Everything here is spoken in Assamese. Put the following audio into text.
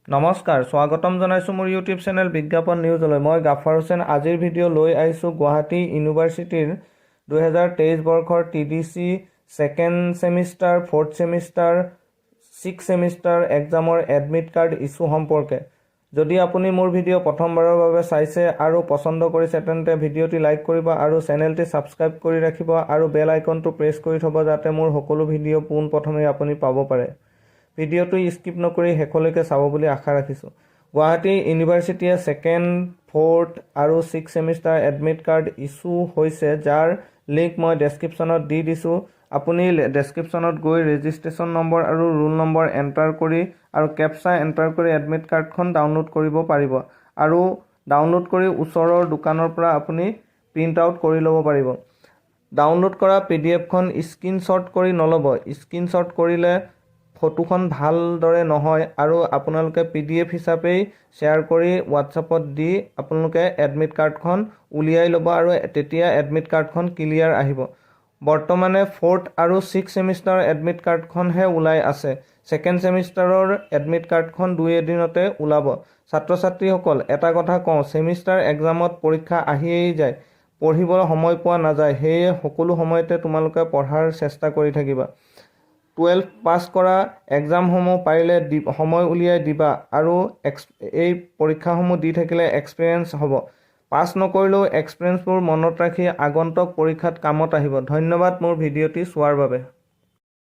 নমস্কাৰ, স্বাগতম জনাইছোঁ মোৰ ইউটিউব চেনেল বিজ্ঞাপন নিউজলৈ। মই গাফাৰ হুছেইন আজিৰ ভিডিঅ' লৈ আহিছোঁ গুৱাহাটী ইউনিভাৰ্চিটিৰ 2023 বৰ্ষৰ TDC second semester, fourth semester, six semester এক্সামৰ এডমিট কাৰ্ড ইছ্যু সম্পৰ্কে। যদি আপুনি মোৰ ভিডিঅ' প্ৰথমবাৰৰ বাবে চাইছে আৰু পচন্দ কৰিছে তেন্তে ভিডিঅ'টি লাইক কৰিব আৰু চেনেলটি ছাবস্ক্ৰাইব কৰি ৰাখিব আৰু বেল আইকনটো প্ৰেছ কৰি থ'ব যাতে মোৰ সকলো ভিডিঅ' পোনপ্ৰথমে আপুনি পাব পাৰে। ভিডিঅ'টো স্কিপ নকৰি শেষলৈকে চাব বুলি আশা ৰাখিছোঁ। গুৱাহাটী ইউনিভাৰ্চিটিয়ে ছেকেণ্ড, ফ'ৰ্থ আৰু six semester admit card issue হৈছে, যাৰ লিংক মই ডেছক্ৰিপশ্যনত দি দিছোঁ। আপুনি ডেছক্ৰিপশ্যনত গৈ ৰেজিষ্ট্ৰেশ্যন নম্বৰ আৰু ৰোল নম্বৰ এণ্টাৰ কৰি আৰু কেপচা এণ্টাৰ কৰি এডমিট কাৰ্ডখন ডাউনলোড কৰিব পাৰিব আৰু ডাউনলোড কৰি ওচৰৰ দোকানৰ পৰা আপুনি প্ৰিণ্ট আউট কৰি ল'ব পাৰিব। ডাউনলোড কৰা PDF-খন স্ক্ৰীনশ্বট কৰি নল'ব। স্ক্ৰীনশ্বট কৰিলে ফটোখন ভালদৰে নহয় আৰু আপোনালোকে PDF হিচাপেই শ্বেয়াৰ কৰি হোৱাটছআপত দি আপোনালোকে এডমিট কাৰ্ডখন উলিয়াই ল'ব আৰু তেতিয়া এডমিট কাৰ্ডখন ক্লিয়াৰ আহিব। বৰ্তমানে ফ'ৰ্থ আৰু ছিক্স ছেমিষ্টাৰ এডমিট কাৰ্ডখনহে ওলাই আছে। ছেকেণ্ড ছেমিষ্টাৰৰ এডমিট কাৰ্ডখন 2 এদিনতে ওলাব। ছাত্ৰ ছাত্ৰীসকল, এটা কথা কওঁ, ছেমিষ্টাৰ এক্সামত পৰীক্ষা আহিয়েই যায়, পঢ়িবলৈ সময় পোৱা নাযায়। সেয়ে সকলো সময়তে তোমালোকে পঢ়াৰ চেষ্টা কৰি থাকিবা। 12 পাছ কৰা এক্সামসমূহ পাৰিলে সময় উলিয়াই দিবা আৰু এই পৰীক্ষাসমূহ দি থাকিলে এক্সপিৰিয়েঞ্চ হ'ব। পাছ নকৰিলেও এক্সপিৰিয়েঞ্চবোৰ মনত ৰাখি আগন্তুক পৰীক্ষাত কামত আহিব। ধন্যবাদ মোৰ ভিডিঅ'টি চোৱাৰ বাবে।